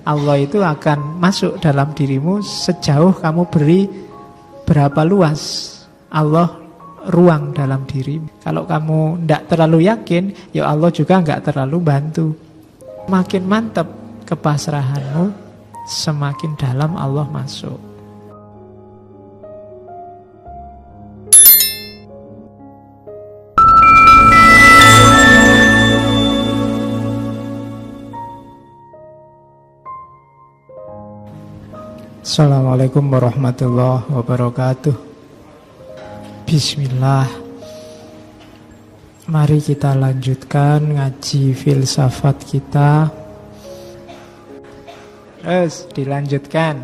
Allah itu akan masuk dalam dirimu sejauh kamu beri berapa luas Allah ruang dalam dirimu. Kalau kamu tidak terlalu yakin, ya Allah juga nggak terlalu bantu. Makin mantap kepasrahanmu, semakin dalam Allah masuk. Assalamualaikum warahmatullahi wabarakatuh. Bismillah. Mari kita lanjutkan ngaji filsafat kita. Terus dilanjutkan.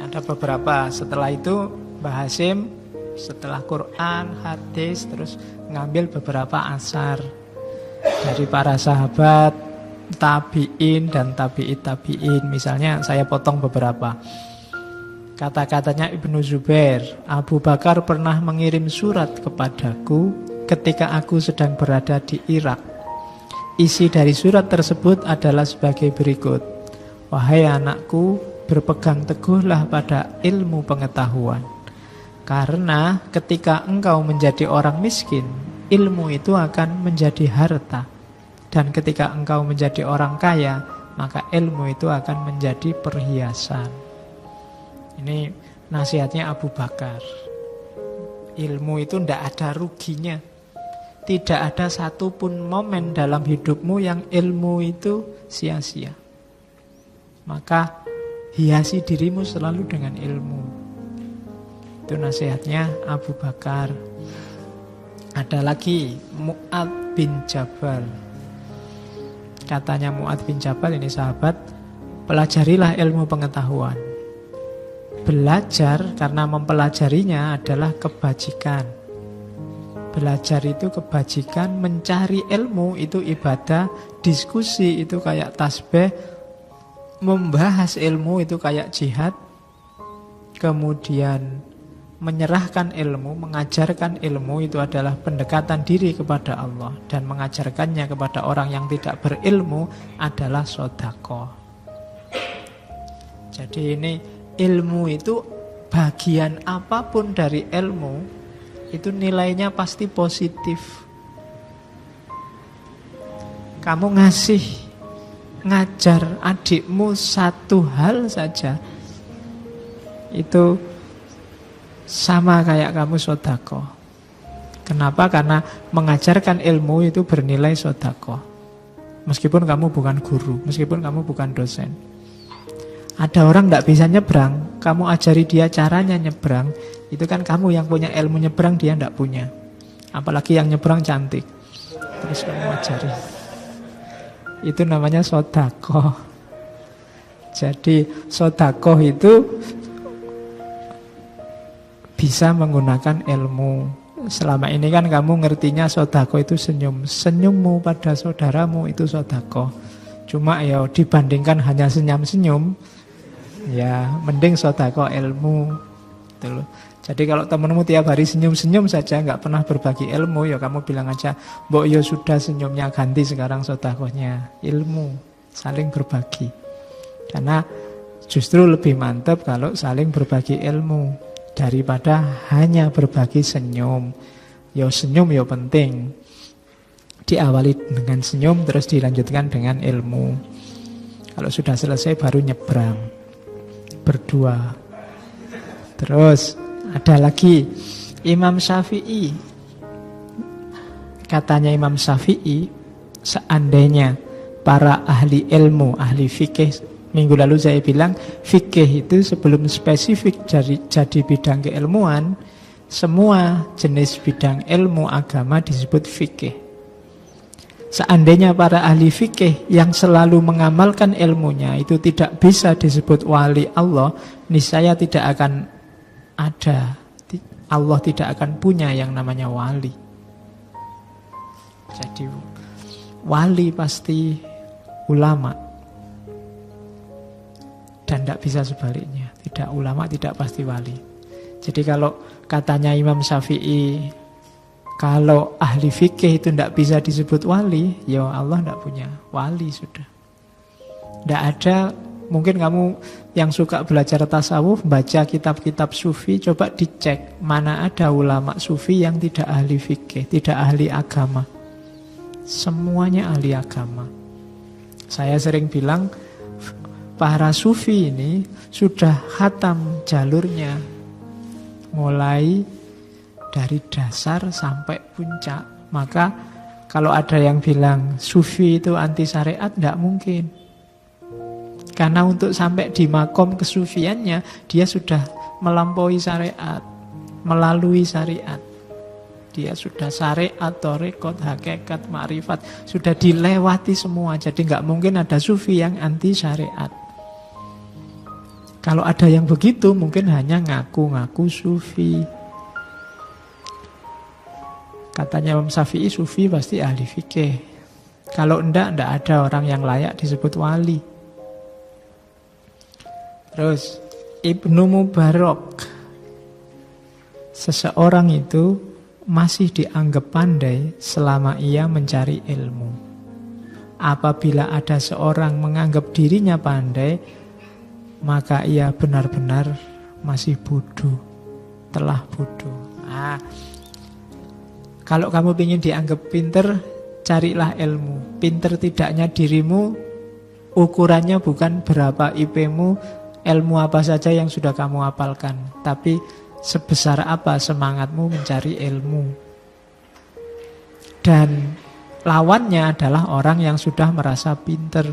Ada beberapa. Setelah itu Mbah Hasyim, setelah Quran, hadis, terus ngambil beberapa asar dari para sahabat, tabi'in dan tabi'it tabi'in. Misalnya saya potong beberapa. Kata-katanya Ibnu Zubair, Abu Bakar pernah mengirim surat kepadaku ketika aku sedang berada di Irak. Isi dari surat tersebut adalah sebagai berikut. Wahai anakku, berpegang teguhlah pada ilmu pengetahuan. Karena ketika engkau menjadi orang miskin, ilmu itu akan menjadi harta. Dan ketika engkau menjadi orang kaya, maka ilmu itu akan menjadi perhiasan. Ini nasihatnya Abu Bakar. Ilmu itu tidak ada ruginya. Tidak ada satupun momen dalam hidupmu yang ilmu itu sia-sia. Maka hiasi dirimu selalu dengan ilmu. Itu nasihatnya Abu Bakar. Ada lagi Mu'ad bin Jabal. Katanya Mu'ad bin Jabal, ini sahabat, pelajarilah ilmu pengetahuan. Belajar karena mempelajarinya adalah kebajikan. Belajar itu kebajikan, mencari ilmu itu ibadah, diskusi itu kayak tasbih, membahas ilmu itu kayak jihad, kemudian menyerahkan ilmu, mengajarkan ilmu itu adalah pendekatan diri kepada Allah, dan mengajarkannya kepada orang yang tidak berilmu adalah sedekah. Jadi ini ilmu itu, bagian apapun dari ilmu itu nilainya pasti positif. Kamu ngajar adikmu satu hal saja, itu sama kayak kamu sedekah. Kenapa? Karena mengajarkan ilmu itu bernilai sedekah. Meskipun kamu bukan guru, meskipun kamu bukan dosen. Ada orang tidak bisa nyebrang, kamu ajari dia caranya nyebrang, itu kan kamu yang punya ilmu nyebrang, dia tidak punya. Apalagi yang nyebrang cantik, terus kamu ajari. Itu namanya sedekah. Jadi sedekah itu bisa menggunakan ilmu. Selama ini kan kamu ngertinya sedekah itu senyum. Senyummu pada saudaramu itu sedekah. Cuma ya dibandingkan hanya senyum-senyum, ya mending sedekah ilmu gitu loh. Jadi kalau temenmu tiap hari senyum-senyum saja, nggak pernah berbagi ilmu, ya kamu bilang aja, mbok ya sudah senyumnya ganti sekarang sedekahnya ilmu, saling berbagi. Karena justru lebih mantap kalau saling berbagi ilmu daripada hanya berbagi senyum. Ya senyum ya penting, diawali dengan senyum terus dilanjutkan dengan ilmu. Kalau sudah selesai baru nyebrang berdua. Terus ada lagi Imam Syafi'i. Katanya Imam Syafi'i, seandainya para ahli ilmu, ahli fikih, minggu lalu saya bilang fikih itu sebelum spesifik jadi bidang keilmuan, semua jenis bidang ilmu agama disebut fikih. Seandainya para ahli fikih yang selalu mengamalkan ilmunya itu tidak bisa disebut wali Allah, niscaya tidak akan ada, Allah tidak akan punya yang namanya wali. Jadi wali pasti ulama, dan tidak bisa sebaliknya. Tidak ulama tidak pasti wali. Jadi kalau katanya Imam Syafi'i, kalau ahli fikih itu tidak bisa disebut wali, ya Allah tidak punya wali sudah. Tidak ada Mungkin kamu yang suka belajar tasawuf, baca kitab-kitab sufi, coba dicek mana ada ulama sufi yang tidak ahli fikih, tidak ahli agama. Semuanya ahli agama. Saya sering bilang, para sufi ini sudah khatam jalurnya, mulai dari dasar sampai puncak. Maka kalau ada yang bilang sufi itu anti syariat, tidak mungkin. Karena untuk sampai di makom kesufiannya, dia sudah melampaui syariat, melalui syariat. Dia sudah syariat, thariqat, hakikat, ma'rifat, sudah dilewati semua. Jadi nggak mungkin ada sufi yang anti syariat. Kalau ada yang begitu, mungkin hanya ngaku-ngaku sufi. Katanya Imam Syafi'i, sufi pasti ahli fikih. Kalau enggak ada orang yang layak disebut wali. Terus Ibnu Mubarak, seseorang itu masih dianggap pandai selama ia mencari ilmu. Apabila ada seorang menganggap dirinya pandai, maka ia benar-benar masih bodoh, telah bodoh. Kalau kamu ingin dianggap pinter, carilah ilmu. Pinter tidaknya dirimu, ukurannya bukan berapa IP-mu, ilmu apa saja yang sudah kamu hafalkan, tapi sebesar apa semangatmu mencari ilmu. Dan lawannya adalah orang yang sudah merasa pinter.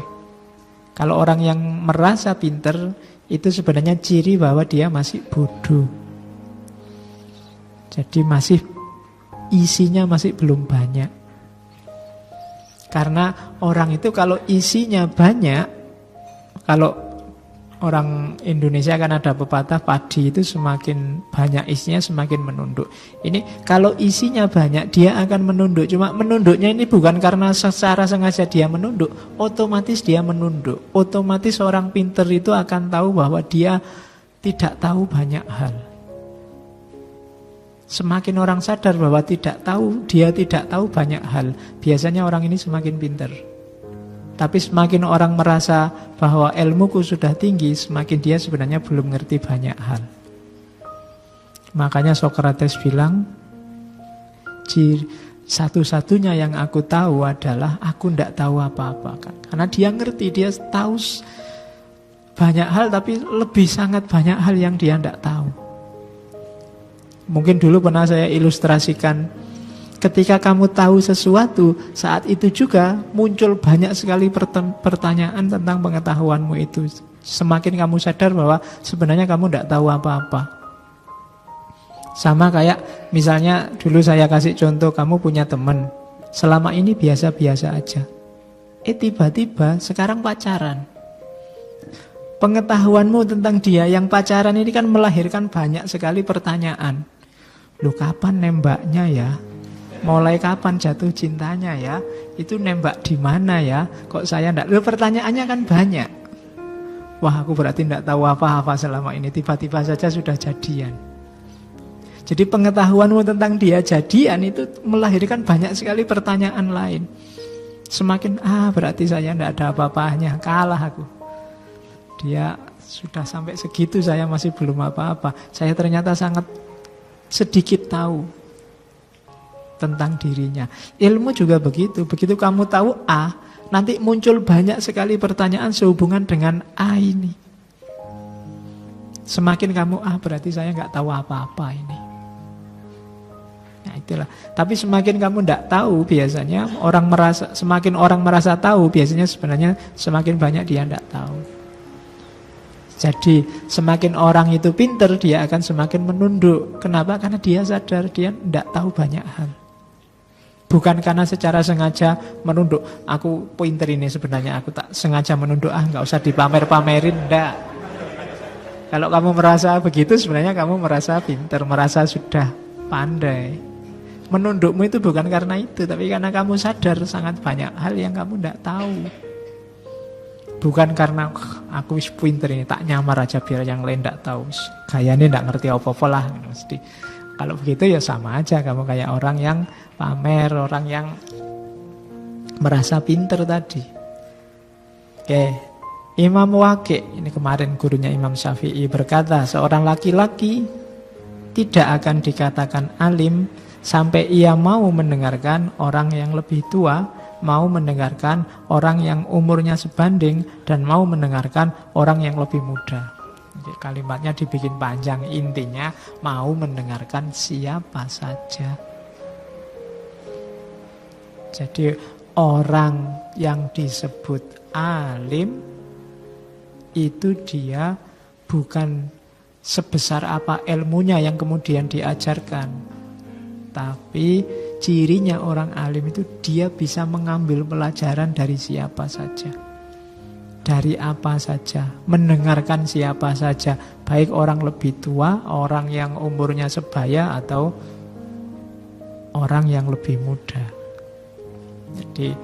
Kalau orang yang merasa pinter, itu sebenarnya ciri bahwa dia masih bodoh. Jadi isinya masih belum banyak. Karena orang itu kalau isinya banyak, kalau orang Indonesia kan ada pepatah, padi itu semakin banyak isinya semakin menunduk. Ini kalau isinya banyak dia akan menunduk. Cuma menunduknya ini bukan karena secara sengaja dia menunduk, otomatis dia menunduk. Otomatis orang pinter itu akan tahu bahwa dia tidak tahu banyak hal. Semakin orang sadar bahwa dia tidak tahu banyak hal, biasanya orang ini semakin pinter. Tapi semakin orang merasa bahwa ilmuku sudah tinggi, semakin dia sebenarnya belum ngerti banyak hal. Makanya Sokrates bilang, satu-satunya yang aku tahu adalah aku tidak tahu apa-apa. Karena dia ngerti, dia tahu banyak hal, tapi lebih sangat banyak hal yang dia tidak tahu. Mungkin dulu pernah saya ilustrasikan, ketika kamu tahu sesuatu, saat itu juga muncul banyak sekali pertanyaan tentang pengetahuanmu itu. Semakin kamu sadar bahwa sebenarnya kamu tidak tahu apa-apa. Sama kayak misalnya dulu saya kasih contoh, kamu punya teman, selama ini biasa-biasa aja. Tiba-tiba sekarang pacaran. Pengetahuanmu tentang dia yang pacaran ini kan melahirkan banyak sekali pertanyaan. Loh, kapan nembaknya ya? Mulai kapan jatuh cintanya ya? Itu nembak di mana ya? Kok saya enggak? Loh, pertanyaannya kan banyak. Wah, aku berarti enggak tahu apa-apa selama ini. Tiba-tiba saja sudah jadian. Jadi pengetahuanmu tentang dia jadian itu melahirkan banyak sekali pertanyaan lain. Semakin, berarti saya enggak ada apa-apanya. Kalah aku. Dia sudah sampai segitu, saya masih belum apa-apa. Saya ternyata sangat sedikit tahu tentang dirinya. Ilmu juga begitu. Begitu kamu tahu A, nanti muncul banyak sekali pertanyaan sehubungan dengan A ini. Semakin kamu berarti saya nggak tahu apa-apa ini. Nah itulah. Tapi semakin kamu nggak tahu, biasanya semakin orang merasa tahu, biasanya sebenarnya semakin banyak dia nggak tahu. Jadi semakin orang itu pinter, dia akan semakin menunduk. Kenapa? Karena dia sadar dia tidak tahu banyak hal. Bukan karena secara sengaja menunduk. Aku pinter ini sebenarnya, aku tak sengaja menunduk. Nggak usah dipamer-pamerin, enggak. Kalau kamu merasa begitu, sebenarnya kamu merasa pinter, merasa sudah pandai. Menundukmu itu bukan karena itu, tapi karena kamu sadar sangat banyak hal yang kamu tidak tahu. Bukan karena aku wis pinter ini, tak nyamar aja biar yang lain tidak tahu. Kayaknya tidak ngerti apa-apa lah. Mesti. Kalau begitu ya sama aja, kamu kayak orang yang pamer, orang yang merasa pinter tadi. Oke, Imam Waqi', ini kemarin gurunya Imam Syafi'i, berkata seorang laki-laki tidak akan dikatakan alim sampai ia mau mendengarkan orang yang lebih tua, mau mendengarkan orang yang umurnya sebanding, dan mau mendengarkan orang yang lebih muda. Jadi kalimatnya dibikin panjang, intinya mau mendengarkan siapa saja. Jadi orang yang disebut alim itu dia bukan sebesar apa ilmunya yang kemudian diajarkan, tapi cirinya orang alim itu dia bisa mengambil pelajaran dari siapa saja, dari apa saja, mendengarkan siapa saja, baik orang lebih tua, orang yang umurnya sebaya, atau orang yang lebih muda. Jadi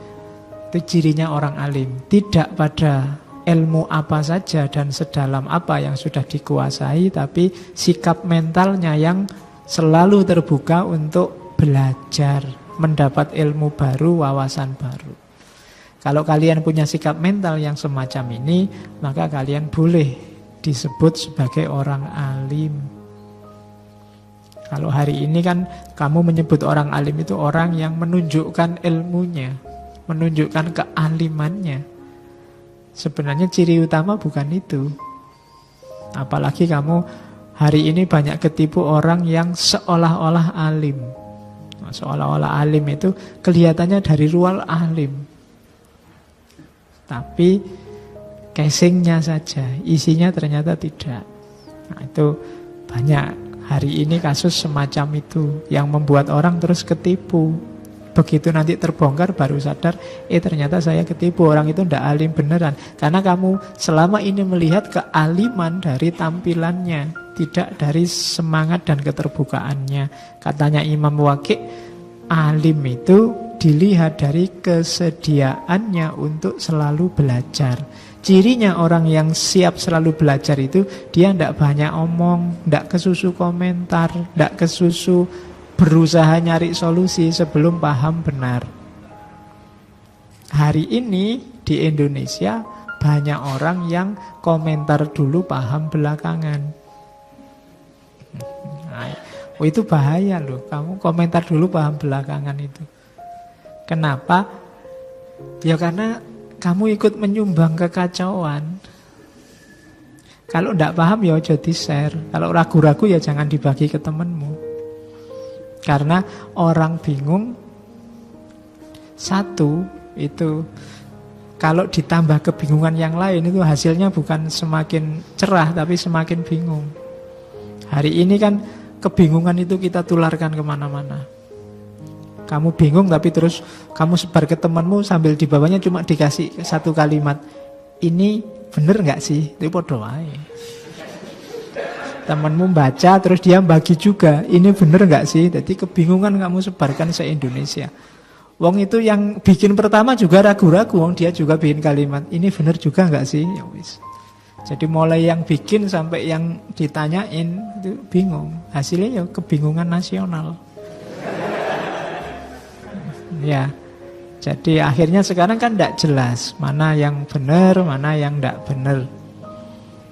itu cirinya orang alim, tidak pada ilmu apa saja dan sedalam apa yang sudah dikuasai, tapi sikap mentalnya yang selalu terbuka untuk belajar, mendapat ilmu baru, wawasan baru. Kalau kalian punya sikap mental yang semacam ini, maka kalian boleh disebut sebagai orang alim. Kalau hari ini kan kamu menyebut orang alim itu orang yang menunjukkan ilmunya, menunjukkan kealimannya. Sebenarnya ciri utama bukan itu. Apalagi kamu hari ini banyak ketipu orang yang seolah-olah alim. Seolah-olah alim itu kelihatannya dari luar alim, tapi casingnya saja, isinya ternyata tidak. Nah, itu banyak hari ini kasus semacam itu yang membuat orang terus ketipu. Begitu nanti terbongkar baru sadar, ternyata saya ketipu, orang itu tidak alim beneran. Karena kamu selama ini melihat kealiman dari tampilannya, tidak dari semangat dan keterbukaannya. Katanya Imam Waqi', alim itu dilihat dari kesediaannya untuk selalu belajar. Cirinya orang yang siap selalu belajar itu, dia tidak banyak omong, tidak kesusu komentar, tidak kesusu berusaha nyari solusi sebelum paham benar. Hari ini di Indonesia banyak orang yang komentar dulu, paham belakangan. Nah, itu bahaya loh, kamu komentar dulu, paham belakangan itu. Kenapa? Ya karena kamu ikut menyumbang kekacauan. Kalau tidak paham ya aja di-share. Kalau ragu-ragu ya jangan dibagi ke temanmu. Karena orang bingung, satu itu kalau ditambah kebingungan yang lain itu hasilnya bukan semakin cerah tapi semakin bingung. Hari ini kan kebingungan itu kita tularkan kemana-mana. Kamu bingung tapi terus kamu sebar ke temanmu sambil di bawahnya cuma dikasih satu kalimat, ini bener gak sih? Itu podo wae. Temanmu baca terus dia bagi juga, ini bener gak sih? Jadi kebingungan kamu sebarkan se-Indonesia. Wong itu yang bikin pertama juga ragu-ragu, wong dia juga bikin kalimat, ini bener juga gak sih? Ya wis. Jadi mulai yang bikin sampai yang ditanyain itu bingung. Hasilnya ya kebingungan nasional. Ya, jadi akhirnya sekarang kan tidak jelas mana yang benar, mana yang tidak benar,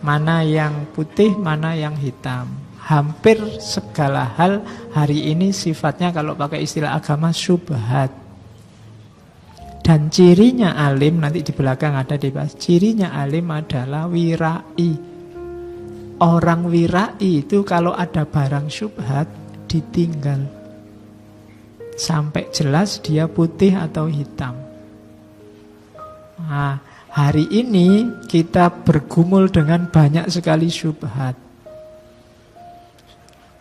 mana yang putih, mana yang hitam. Hampir segala hal hari ini sifatnya kalau pakai istilah agama syubhat. Dan cirinya alim, nanti di belakang ada dibahas, cirinya alim adalah wirai. Orang wirai itu kalau ada barang syubhat ditinggal sampai jelas dia putih atau hitam. Nah, hari ini kita bergumul dengan banyak sekali syubhat.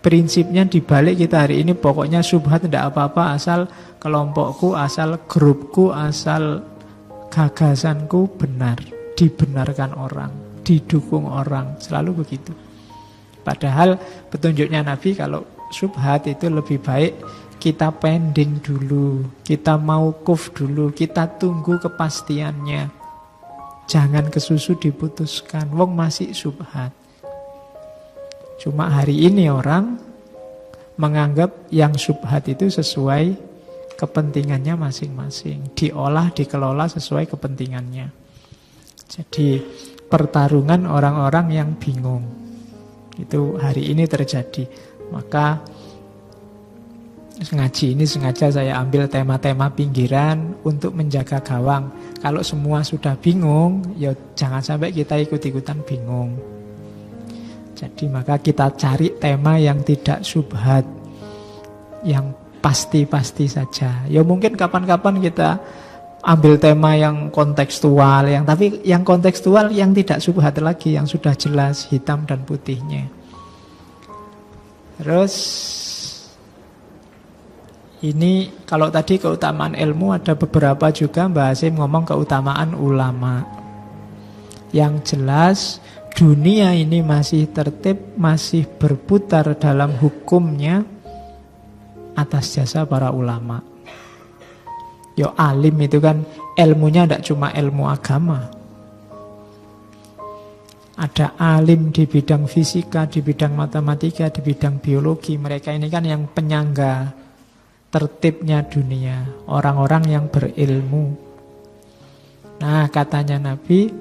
Prinsipnya dibalik kita hari ini pokoknya syubhat tidak apa-apa asal kelompokku, asal grupku, asal gagasanku benar, dibenarkan orang, didukung orang, selalu begitu. Padahal petunjuknya Nabi kalau syubhat itu lebih baik kita pending dulu, kita mauquf dulu, kita tunggu kepastiannya. Jangan kesusu diputuskan, wong masih syubhat. Cuma hari ini orang menganggap yang syubhat itu sesuai kepentingannya masing-masing, diolah, dikelola sesuai kepentingannya. Jadi pertarungan orang-orang yang bingung. Itu hari ini terjadi. Maka ngaji ini sengaja saya ambil tema-tema pinggiran untuk menjaga gawang. Kalau semua sudah bingung, ya jangan sampai kita ikut-ikutan bingung. Jadi maka kita cari tema yang tidak syubhat, yang pasti-pasti saja. Ya mungkin kapan-kapan kita ambil tema yang kontekstual, tapi yang kontekstual yang tidak syubhat lagi, yang sudah jelas hitam dan putihnya. Terus ini kalau tadi keutamaan ilmu, ada beberapa juga Mbak Hasyim ngomong keutamaan ulama. Yang jelas dunia ini masih tertib, masih berputar dalam hukumnya atas jasa para ulama. Yo alim itu kan ilmunya tidak cuma ilmu agama. Ada alim di bidang fisika, di bidang matematika, di bidang biologi. Mereka ini kan yang penyangga tertibnya dunia, orang-orang yang berilmu. Nah, katanya Nabi,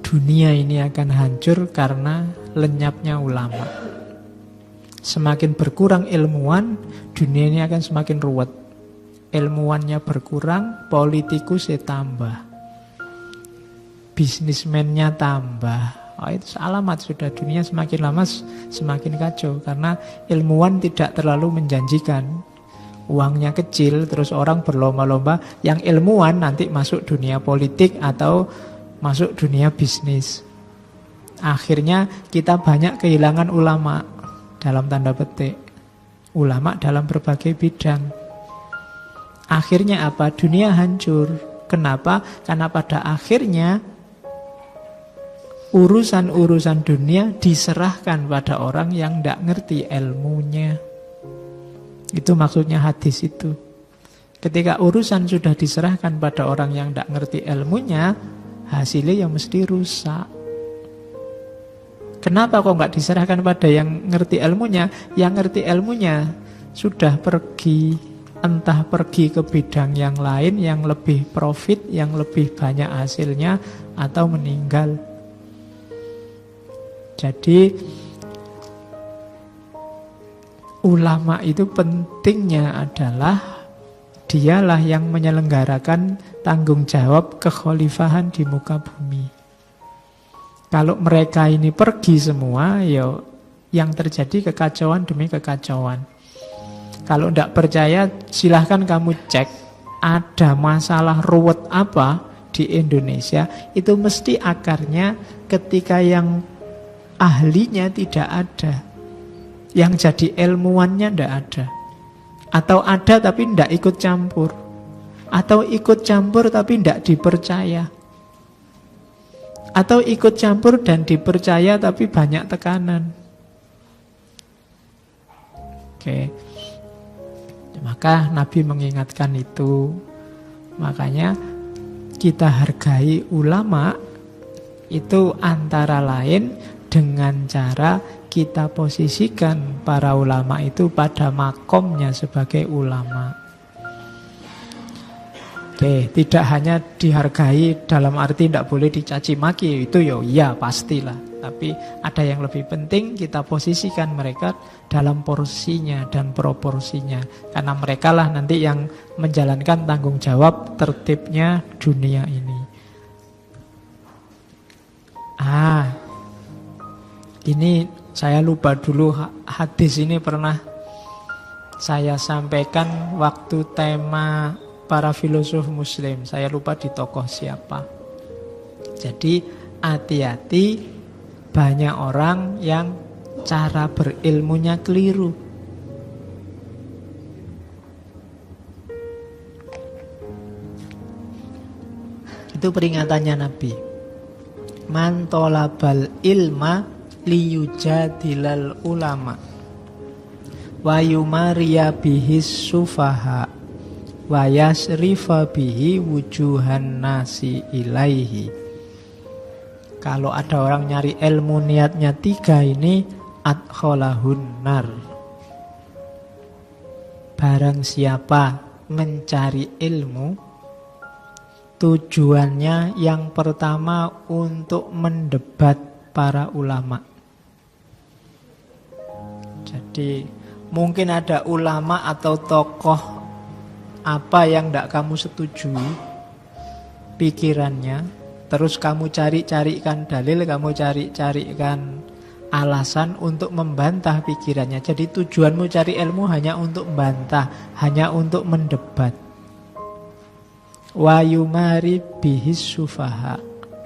dunia ini akan hancur karena lenyapnya ulama. Semakin berkurang ilmuwan, dunia ini akan semakin ruwet. Ilmuwannya berkurang, politikusnya tambah, bisnismennya tambah. Oh, itu alamat sudah dunia semakin lama semakin kacau. Karena ilmuwan tidak terlalu menjanjikan. Uangnya kecil, terus orang berlomba-lomba. Yang ilmuwan nanti masuk dunia politik atau masuk dunia bisnis. Akhirnya kita banyak kehilangan ulama, dalam tanda petik. Ulama dalam berbagai bidang. Akhirnya apa? Dunia hancur. Kenapa? Karena pada akhirnya urusan-urusan dunia diserahkan pada orang yang tidak ngerti ilmunya. Itu maksudnya hadis itu. Ketika urusan sudah diserahkan pada orang yang tidak ngerti ilmunya, hasilnya ya mesti rusak. Kenapa kok nggak diserahkan pada yang ngerti ilmunya? Yang ngerti ilmunya sudah pergi, entah pergi ke bidang yang lain yang lebih profit, yang lebih banyak hasilnya, atau meninggal. Jadi ulama itu pentingnya adalah dialah yang menyelenggarakan tanggung jawab kekhalifahan di muka bumi. Kalau mereka ini pergi semua, ya yang terjadi kekacauan demi kekacauan. Kalau tidak percaya, silahkan kamu cek ada masalah ruwet apa di Indonesia. Itu mesti akarnya ketika yang ahlinya tidak ada, yang jadi ilmuwannya tidak ada, atau ada tapi tidak ikut campur, atau ikut campur tapi tidak dipercaya, atau ikut campur dan dipercaya tapi banyak tekanan. Oke. Maka Nabi mengingatkan itu. Makanya kita hargai ulama itu antara lain dengan cara kita posisikan para ulama itu pada makomnya sebagai ulama. Oke, tidak hanya dihargai dalam arti tidak boleh dicaci maki, itu ya pastilah. Tapi ada yang lebih penting, kita posisikan mereka dalam porsinya dan proporsinya. Karena mereka lah nanti yang menjalankan tanggung jawab tertibnya dunia ini. Ini saya lupa dulu, hadis ini pernah saya sampaikan waktu tema para filosof muslim. Saya lupa di tokoh siapa. Jadi hati-hati, banyak orang yang cara berilmunya keliru. Itu peringatannya Nabi. Man tolabal ilma liyujadilal ulama wa yumariya bihis sufaha wa yasrifa bihi wujuhan nasi ilaihi. Kalau ada orang nyari ilmu niatnya 3 ini, adkholahun nar. Barang siapa mencari ilmu Tujuannya yang pertama untuk mendebat para ulama. Jadi mungkin ada ulama atau tokoh apa yang tidak kamu setujui pikirannya, terus kamu cari-carikan dalil, kamu cari-carikan alasan untuk membantah pikirannya. Jadi tujuanmu cari ilmu hanya untuk membantah, hanya untuk mendebat. Wa yumari bihis sufaha,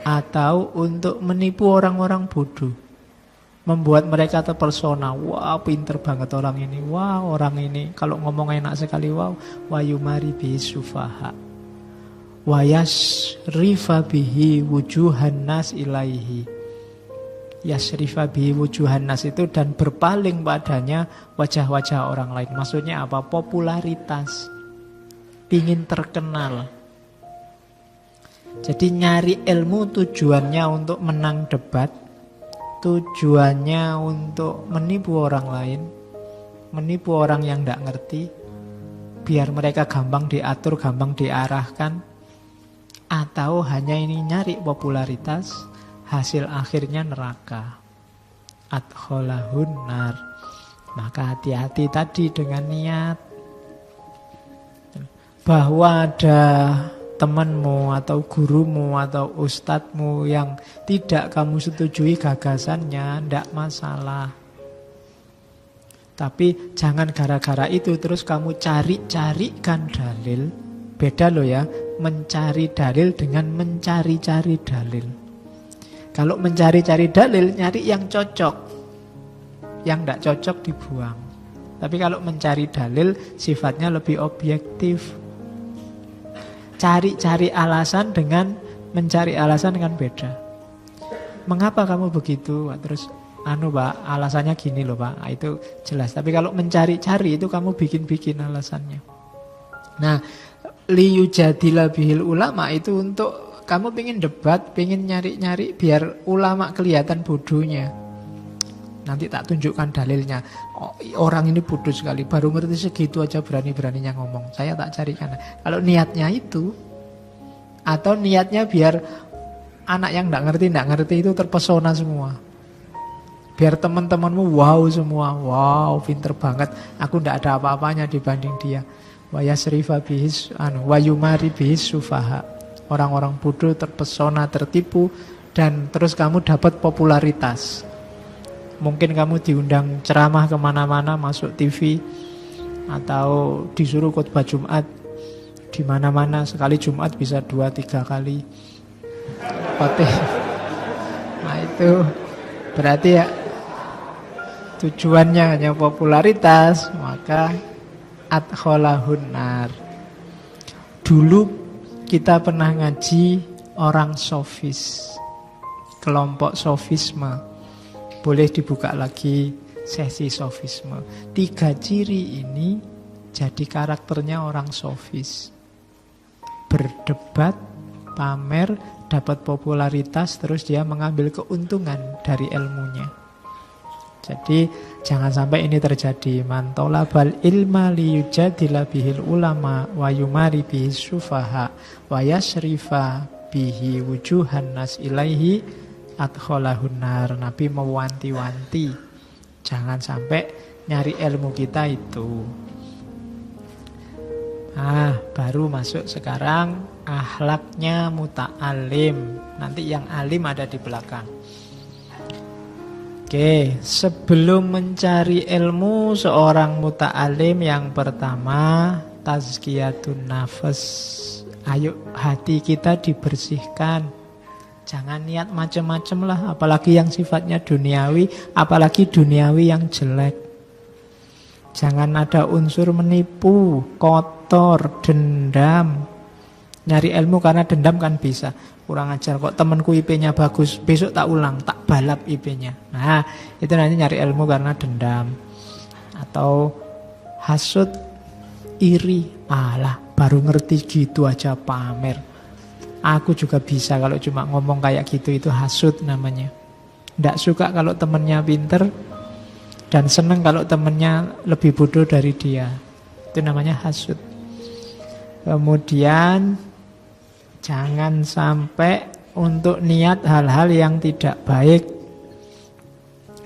atau untuk menipu orang-orang bodoh, membuat mereka terpersona. Wah, pinter banget orang ini. Wah, orang ini kalau ngomong enak sekali. Wow, wa yumari bihis sufaha wa yasrifa bihi wujuhan nas ilaihi. Yasrifa bihi wujuhan nas itu dan berpaling padanya wajah-wajah orang lain. Maksudnya apa? Popularitas, pingin terkenal. Jadi nyari ilmu tujuannya untuk menang debat, tujuannya untuk menipu orang lain, menipu orang yang tidak ngerti, biar mereka gampang diatur, gampang diarahkan. Atau hanya ini nyari popularitas, hasil akhirnya neraka. Adkholahun nar. Maka hati-hati tadi dengan niat. Bahwa ada temanmu atau gurumu atau ustadzmu yang tidak kamu setujui gagasannya, tidak masalah. Tapi jangan gara-gara itu terus kamu cari-carikan dalil. Beda loh ya, mencari dalil dengan mencari-cari dalil. Kalau mencari-cari dalil, nyari yang cocok. Yang tidak cocok dibuang. Tapi kalau mencari dalil, sifatnya lebih objektif. Cari-cari alasan dengan mencari alasan dengan beda. Mengapa kamu begitu? Terus, Pak, alasannya gini loh Pak. Itu jelas. Tapi kalau mencari-cari itu kamu bikin-bikin alasannya. Nah, liyujadila bihil ulama itu untuk kamu pengen debat, pengen nyari-nyari biar ulama kelihatan bodohnya. Nanti tak tunjukkan dalilnya. Oh, orang ini bodoh sekali, baru ngerti segitu aja berani-beraninya ngomong. Saya tak carikan. Kalau niatnya itu, atau niatnya biar anak yang tidak ngerti itu terpesona semua. Biar teman-temanmu wow semua, wow pinter banget. Aku tidak ada apa-apanya dibanding dia. Wa yasrifa bihis wa yumari bihis sufaha. Orang-orang bodoh terpesona, tertipu, dan terus kamu dapat popularitas. Mungkin kamu diundang ceramah kemana-mana, masuk TV, atau disuruh khotbah Jumat di mana-mana. Sekali Jumat bisa 2-3 kali khotbah. Nah itu berarti ya tujuannya hanya popularitas, maka adkholahun nar. Dulu kita pernah ngaji orang sofis, kelompok sofisme. Boleh dibuka lagi sesi sofisme. 3 ciri ini jadi karakternya orang sofis. Berdebat, pamer, dapat popularitas, terus dia mengambil keuntungan dari ilmunya. Jadi jangan sampai ini terjadi. Man talabal ilma liyujadila bihil ulama wa yumari bihis sufaha wa yasrifa bihi wujuhan nas ilaihi adkholahun nar. Nabi mewanti-wanti jangan sampai nyari ilmu kita itu. Baru masuk sekarang akhlaknya muta'alim. Nanti yang alim ada di belakang. Oke, sebelum mencari ilmu seorang muta'alim, yang pertama tazkiyatun nafas. Ayo hati kita dibersihkan. Jangan niat macam-macam lah, apalagi yang sifatnya duniawi, apalagi duniawi yang jelek. Jangan ada unsur menipu, kotor, dendam. Nyari ilmu karena dendam kan bisa. Kurang ajar kok temanku IP-nya bagus, besok tak ulang, tak balap IP-nya. Nah, itu nanti nyari ilmu karena dendam. Atau hasud, iri. Alah, baru ngerti gitu aja pamer. Aku juga bisa kalau cuma ngomong kayak gitu, itu hasud namanya. Nggak suka kalau temennya pinter, dan seneng kalau temennya lebih bodoh dari dia. Itu namanya hasud. Kemudian Jangan sampai untuk niat hal-hal yang tidak baik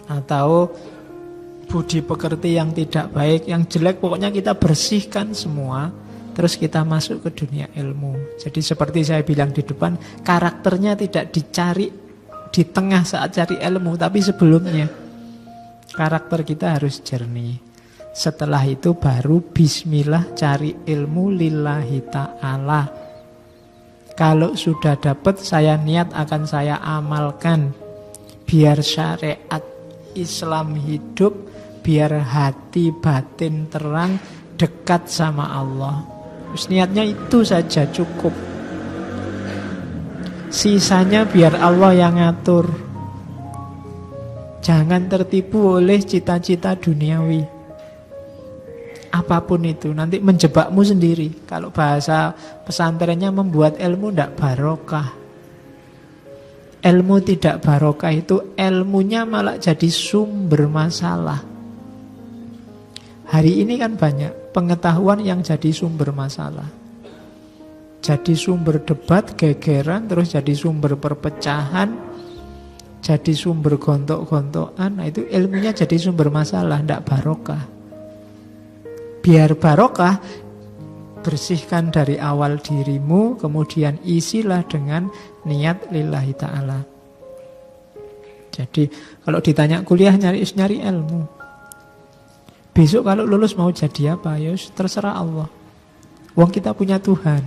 atau budi pekerti yang tidak baik, yang jelek, pokoknya kita bersihkan semua. Terus kita masuk ke dunia ilmu. Jadi seperti saya bilang di depan, karakternya tidak dicari di tengah saat cari ilmu, tapi sebelumnya. Karakter kita harus jernih. Setelah itu baru bismillah cari ilmu lillahi ta'ala. Kalau sudah dapat, saya niat akan saya amalkan. Biar syariat Islam hidup, biar hati batin terang, dekat sama Allah. Terus niatnya itu saja cukup. Sisanya biar Allah yang ngatur. Jangan tertipu oleh cita-cita duniawi. Apapun itu, nanti menjebakmu sendiri. Kalau bahasa pesantrennya membuat ilmu tidak barokah. Ilmu tidak barokah itu ilmunya malah jadi sumber masalah. Hari ini kan banyak pengetahuan yang jadi sumber masalah. Jadi sumber debat, gegeran, terus jadi sumber perpecahan, jadi sumber gontok-gontokan. Nah, itu ilmunya jadi sumber masalah, tidak barokah. Biar barokah, bersihkan dari awal dirimu, kemudian isilah dengan niat lillahi ta'ala. Jadi kalau ditanya kuliah nyari ilmu. Besok kalau lulus mau jadi apa? Ya terserah Allah. Wong kita punya Tuhan.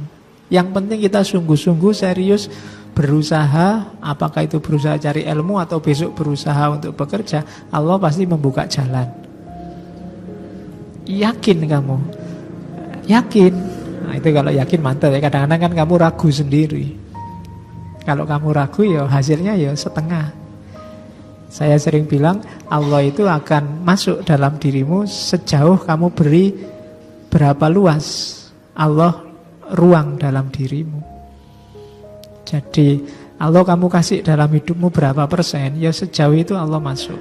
Yang penting kita sungguh-sungguh serius berusaha. Apakah itu berusaha cari ilmu atau besok berusaha untuk bekerja, Allah pasti membuka jalan. Yakin kamu? Yakin. Nah itu kalau yakin mantap ya. Kadang-kadang kan kamu ragu sendiri. Kalau kamu ragu ya hasilnya ya setengah. Saya sering bilang Allah itu akan masuk dalam dirimu sejauh kamu beri berapa luas Allah ruang dalam dirimu. Jadi Allah kamu kasih dalam hidupmu berapa persen, ya sejauh itu Allah masuk.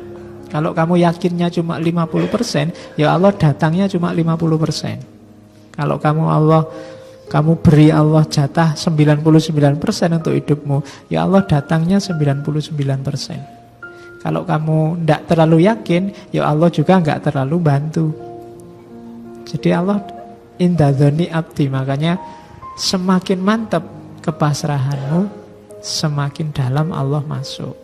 Kalau kamu yakinnya cuma 50%, ya Allah datangnya cuma 50%. Kalau kamu beri Allah jatah 99% untuk hidupmu, ya Allah datangnya 99%. Kalau kamu tidak terlalu yakin, ya Allah juga nggak terlalu bantu. Jadi Allah inda dzoni abdi, makanya semakin mantap kepasrahanmu, semakin dalam Allah masuk.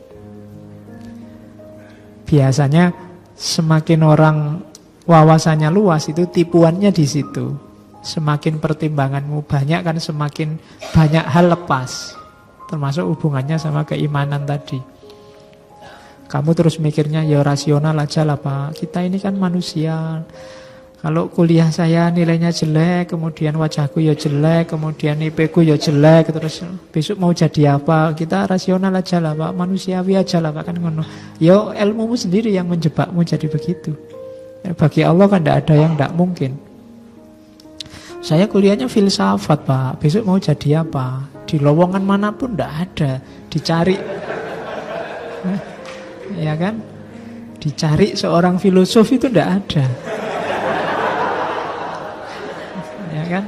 Biasanya semakin orang wawasannya luas itu tipuannya di situ. Semakin pertimbanganmu banyak kan semakin banyak hal lepas. Termasuk hubungannya sama keimanan tadi. Kamu terus mikirnya ya rasional aja lah Pak. Kita ini kan manusia. Kalau kuliah saya nilainya jelek, kemudian wajahku ya jelek, kemudian IP ku ya jelek, terus besok mau jadi apa? Kita rasional aja lah Pak, manusiawi aja lah Pak, kan ngono. Ya ilmumu sendiri yang menjebakmu jadi begitu. Bagi Allah kan tidak ada yang tidak mungkin. Saya kuliahnya filsafat Pak, besok mau jadi apa? Di lowongan manapun tidak ada, dicari. Ya kan? Dicari seorang filosof itu tidak ada. Ya kan?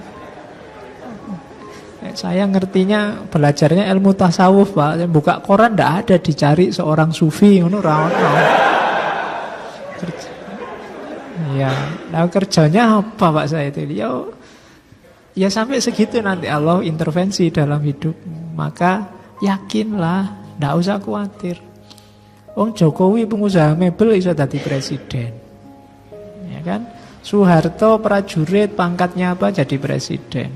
Saya ngertinya belajarnya ilmu tasawuf Pak. Saya buka koran tidak ada dicari seorang sufi ngono ra ono. Ya, nah kerjanya apa Pak saya itu? Ya sampai segitu nanti Allah intervensi dalam hidup. Maka yakinlah, tidak usah khawatir. Wong Jokowi pengusaha mebel iso dadi presiden. Ya kan? Soeharto prajurit pangkatnya apa jadi presiden.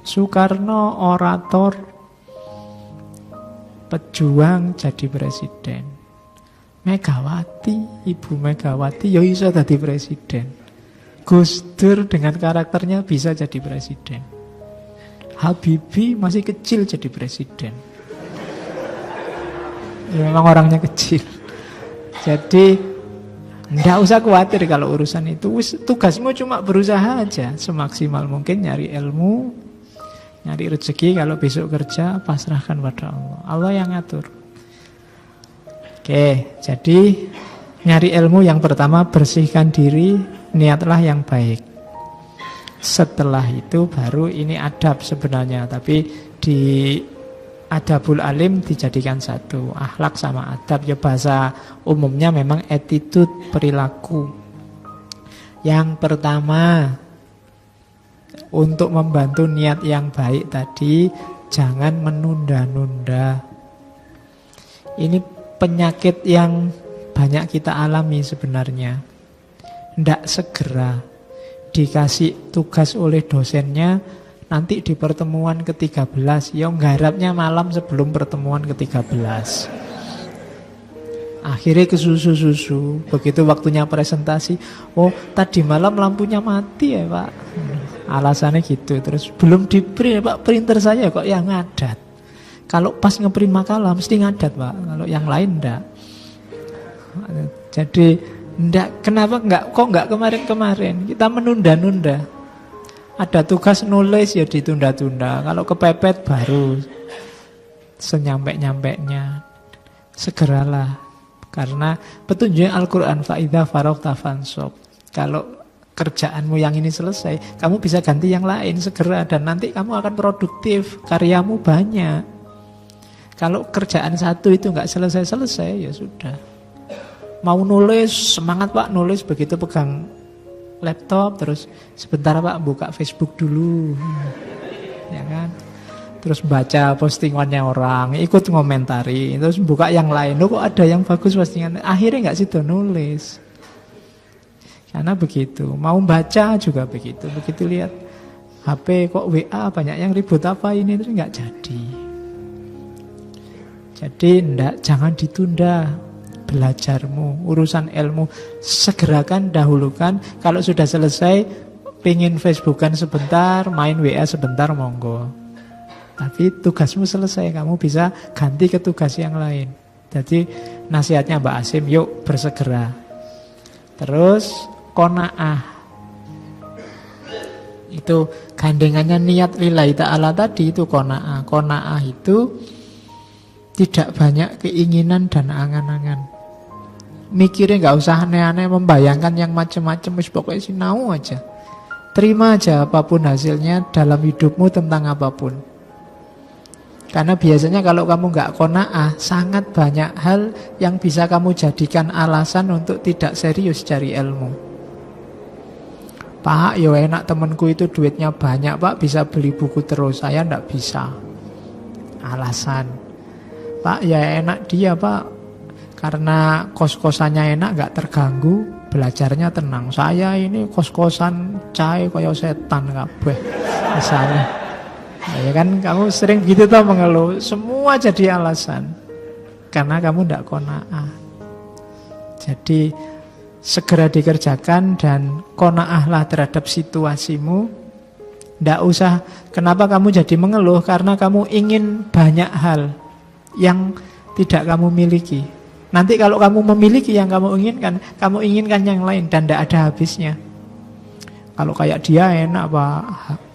Soekarno orator pejuang jadi presiden. Megawati, Ibu Megawati ya iso dadi presiden. Gus Dur dengan karakternya bisa jadi presiden. Habibie masih kecil jadi presiden. Ya, memang orangnya kecil. Jadi tidak usah khawatir kalau urusan itu. Tugasmu cuma berusaha aja semaksimal mungkin nyari ilmu, nyari rezeki. Kalau besok kerja pasrahkan pada Allah. Allah yang ngatur. Oke, jadi nyari ilmu yang pertama bersihkan diri, niatlah yang baik. Setelah itu baru ini adab sebenarnya, tapi di adabul alim dijadikan satu. Akhlak sama adab, ya bahasa umumnya memang attitude, perilaku. Yang pertama, untuk membantu niat yang baik tadi, jangan menunda-nunda. Ini penyakit yang banyak kita alami sebenarnya. Tidak segera dikasih tugas oleh dosennya, nanti di pertemuan ke-13, ya nggarapnya malam sebelum pertemuan ke-13. Akhirnya kesusu-susu. Begitu waktunya presentasi, oh tadi malam lampunya mati ya Pak. Alasannya gitu. Terus belum di-print Pak, printer saya kok yang ngadat. Kalau pas ngeprint makalah mesti ngadat Pak, kalau yang lain enggak. Jadi enggak, kenapa enggak kemarin-kemarin? Kita menunda-nunda. Ada tugas nulis ya ditunda-tunda. Kalau kepepet baru senyampe-nyampeknya. Segeralah. Karena petunjuk Al-Quran, fa'idha faragta fansab. Kalau kerjaanmu yang ini selesai, kamu bisa ganti yang lain segera. Dan nanti kamu akan produktif, karyamu banyak. Kalau kerjaan satu itu nggak selesai-selesai, ya sudah. Mau nulis, semangat Pak nulis, begitu pegang laptop, terus sebentar Pak buka Facebook dulu, ya kan? Terus baca postingannya orang, ikut ngomentari, terus buka yang lain, kok ada yang bagus postingan, akhirnya nggak situ nulis. Karena begitu, mau baca juga begitu, begitu lihat HP kok WA banyak yang ribut apa ini, terus nggak jadi. Jadi jangan ditunda. Belajarmu, urusan ilmu, segerakan, dahulukan. Kalau sudah selesai, pengen Facebookan sebentar, main WA sebentar, monggo. Tapi tugasmu selesai, kamu bisa ganti ke tugas yang lain. Jadi nasihatnya Mbak Asim, yuk bersegera. Terus qanaah. Itu gandengannya niat lillahi ta'ala tadi, itu qanaah. Qanaah itu tidak banyak keinginan dan angan-angan. Mikirnya nggak usah aneh-aneh, membayangkan yang macam-macam, wis pokoknya sinau aja. Terima aja apapun hasilnya dalam hidupmu tentang apapun. Karena biasanya kalau kamu nggak qanaah, sangat banyak hal yang bisa kamu jadikan alasan untuk tidak serius cari ilmu. Pak, yo enak temanku itu duitnya banyak Pak, bisa beli buku terus, saya ndak bisa. Alasan. Pak, ya enak dia Pak, karena kos-kosannya enak, gak terganggu, belajarnya tenang. Saya ini kos-kosan cahe kaya setan kabeh misalnya. Ya kan kamu sering gitu tuh mengeluh, semua jadi alasan karena kamu ndak qanaah. Jadi segera dikerjakan dan qanaahlah terhadap situasimu. Ndak usah kenapa kamu jadi mengeluh, karena kamu ingin banyak hal yang tidak kamu miliki. Nanti kalau kamu memiliki yang kamu inginkan yang lain dan tidak ada habisnya. Kalau kayak dia enak Pak,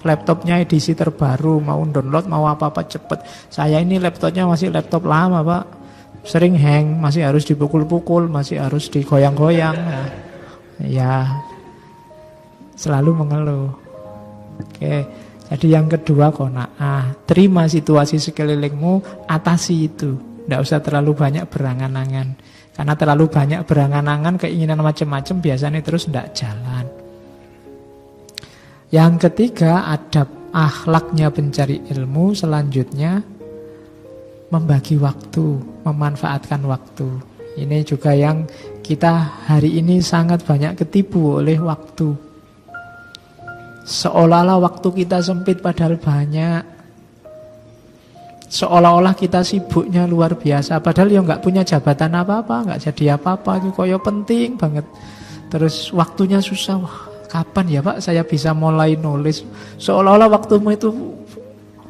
laptopnya edisi terbaru, mau download, mau apa-apa cepet. Saya ini laptopnya masih laptop lama Pak, sering hang, masih harus dipukul-pukul, masih harus digoyang-goyang. Nah, ya selalu mengeluh. Oke, jadi yang kedua qanaah, terima situasi sekelilingmu, atasi itu. Tidak usah terlalu banyak berangan-angan. Karena terlalu banyak berangan-angan, keinginan macam-macam, biasanya terus tidak jalan. Yang ketiga, adab akhlaknya pencari ilmu. Selanjutnya, membagi waktu, memanfaatkan waktu. Ini juga yang kita hari ini sangat banyak ketipu oleh waktu. Seolah-olah waktu kita sempit padahal banyak. Seolah-olah kita sibuknya luar biasa, padahal ya nggak punya jabatan apa-apa, nggak jadi apa-apa, itu kok penting banget. Terus waktunya susah, wah kapan ya Pak saya bisa mulai nulis? Seolah-olah waktumu itu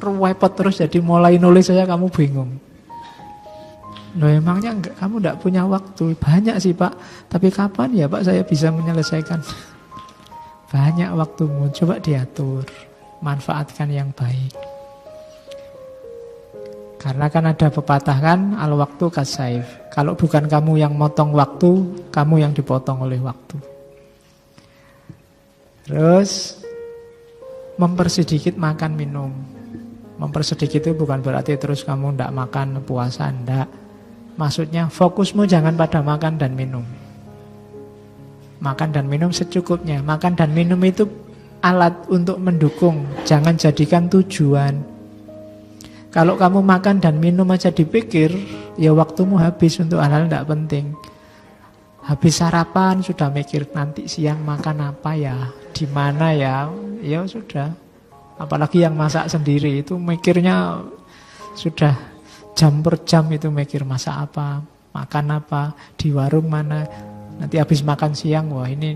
repot terus, jadi mulai nulis saja kamu bingung. Loh emangnya kamu nggak punya waktu? Banyak sih Pak, tapi kapan ya Pak saya bisa menyelesaikan? Banyak waktumu, coba diatur, manfaatkan yang baik. Karena kan ada pepatah kan, al-waktu kasaif. Kalau bukan kamu yang motong waktu, kamu yang dipotong oleh waktu. Terus mempersedikit makan minum. Mempersedikit itu bukan berarti terus kamu tidak makan puasa, tidak. Maksudnya fokusmu jangan pada makan dan minum. Makan dan minum secukupnya. Makan dan minum itu alat untuk mendukung, jangan jadikan tujuan. Kalau kamu makan dan minum aja dipikir, ya waktumu habis untuk hal-hal tidak penting. Habis sarapan sudah mikir nanti siang makan apa ya, di mana ya, ya sudah. Apalagi yang masak sendiri itu mikirnya sudah jam per jam itu mikir masak apa, makan apa, di warung mana. Nanti habis makan siang, wah ini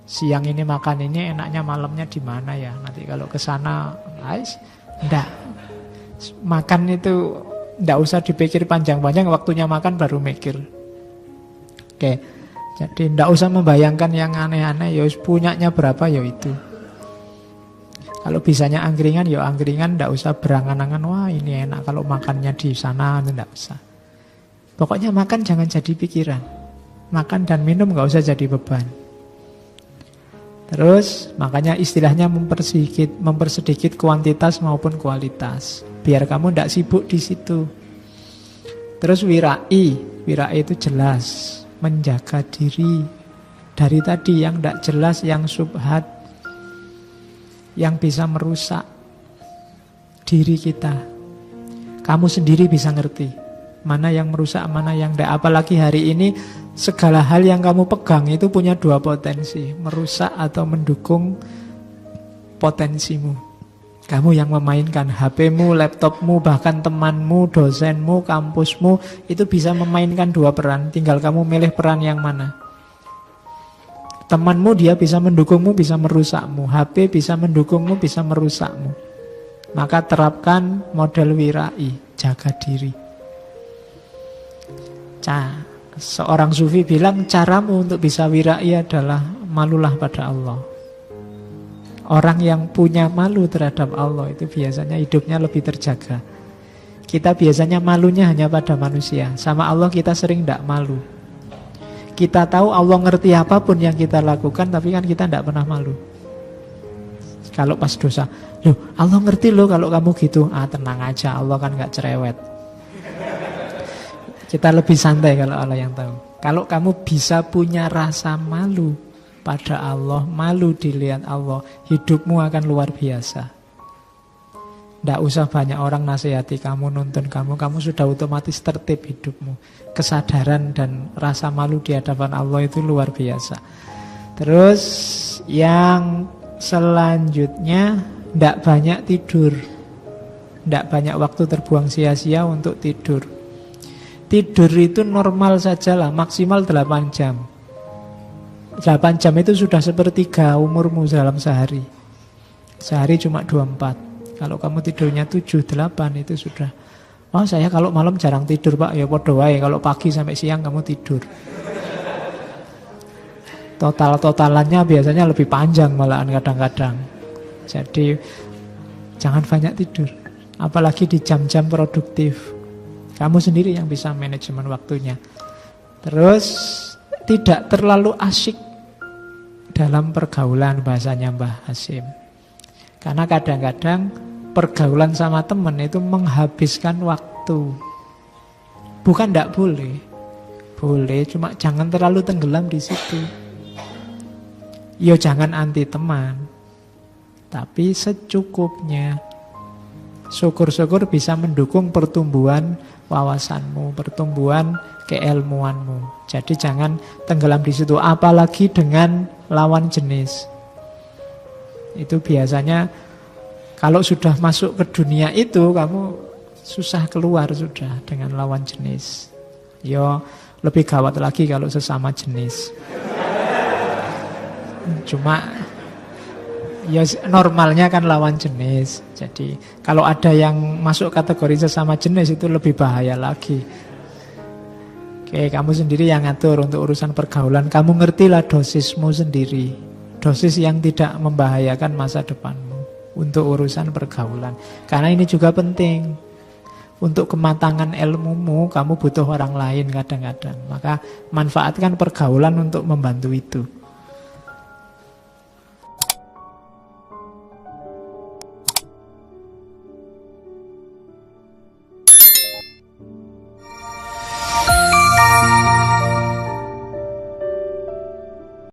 siang ini makan ini enaknya malamnya di mana ya. Nanti kalau ke sana, guys, enggak. Makan itu enggak usah dipikir panjang-panjang, waktunya makan baru mikir. Oke. Jadi enggak usah membayangkan yang aneh-aneh, ya punyanya berapa ya itu. Kalau bisanya angkringan, ya angkringan, enggak usah berangan-angan, wah ini enak kalau makannya di sana, enggak usah. Pokoknya makan jangan jadi pikiran. Makan dan minum enggak usah jadi beban. Terus makanya istilahnya mempersedikit kuantitas maupun kualitas. Biar kamu enggak sibuk di situ. Terus wirai itu jelas, menjaga diri dari tadi yang enggak jelas, yang subhat, yang bisa merusak diri kita. Kamu sendiri bisa ngerti mana yang merusak, mana yang enggak. Apalagi hari ini segala hal yang kamu pegang itu punya dua potensi, merusak atau mendukung potensimu. Kamu yang memainkan HP-mu, laptopmu, bahkan temanmu, dosenmu, kampusmu, itu bisa memainkan dua peran. Tinggal kamu milih peran yang mana. Temanmu dia bisa mendukungmu, bisa merusakmu. HP bisa mendukungmu, bisa merusakmu. Maka terapkan model wirai, jaga diri. Seorang sufi bilang caramu untuk bisa wirai adalah malulah pada Allah. Orang yang punya malu terhadap Allah itu biasanya hidupnya lebih terjaga. Kita biasanya malunya hanya pada manusia. Sama Allah kita sering tidak malu. Kita tahu Allah ngerti apapun yang kita lakukan, tapi kan kita tidak pernah malu. Kalau pas dosa, loh Allah ngerti loh kalau kamu gitu. Tenang aja, Allah kan gak cerewet. Kita lebih santai kalau Allah yang tahu. Kalau kamu bisa punya rasa malu pada Allah, malu dilihat Allah, hidupmu akan luar biasa. Tidak usah banyak orang nasihati kamu, nuntun kamu sudah otomatis tertib hidupmu. Kesadaran dan rasa malu di hadapan Allah itu luar biasa. Terus yang selanjutnya, tidak banyak tidur. Tidak banyak waktu terbuang sia-sia untuk tidur. Tidur itu normal sajalah, maksimal 8 jam. 8 jam itu sudah sepertiga umurmu dalam sehari. Sehari cuma 24. Kalau kamu tidurnya 7-8 itu sudah. Oh saya kalau malam jarang tidur Pak. Ya podo wae, kalau pagi sampai siang kamu tidur. Total-totalannya biasanya lebih panjang malahan kadang-kadang. Jadi jangan banyak tidur. Apalagi di jam-jam produktif. Kamu sendiri yang bisa manajemen waktunya. Terus tidak terlalu asyik dalam pergaulan, bahasanya Mbah Hasim. Karena kadang-kadang pergaulan sama teman itu menghabiskan waktu. Bukan tidak boleh. Boleh, cuma jangan terlalu tenggelam di situ. Ya jangan anti teman. Tapi secukupnya. Syukur-syukur bisa mendukung pertumbuhan wawasanmu, pertumbuhan keilmuanmu. Jadi jangan tenggelam di situ, apalagi dengan lawan jenis. Itu biasanya kalau sudah masuk ke dunia itu kamu susah keluar sudah dengan lawan jenis. Yo lebih gawat lagi kalau sesama jenis. Cuma ya normalnya kan lawan jenis. Jadi kalau ada yang masuk kategori sesama jenis itu lebih bahaya lagi. Oke, kamu sendiri yang ngatur untuk urusan pergaulan. Kamu ngertilah dosismu sendiri. Dosis yang tidak membahayakan masa depanmu untuk urusan pergaulan. Karena ini juga penting. Untuk kematangan ilmumu kamu butuh orang lain kadang-kadang. Maka manfaatkan pergaulan untuk membantu itu.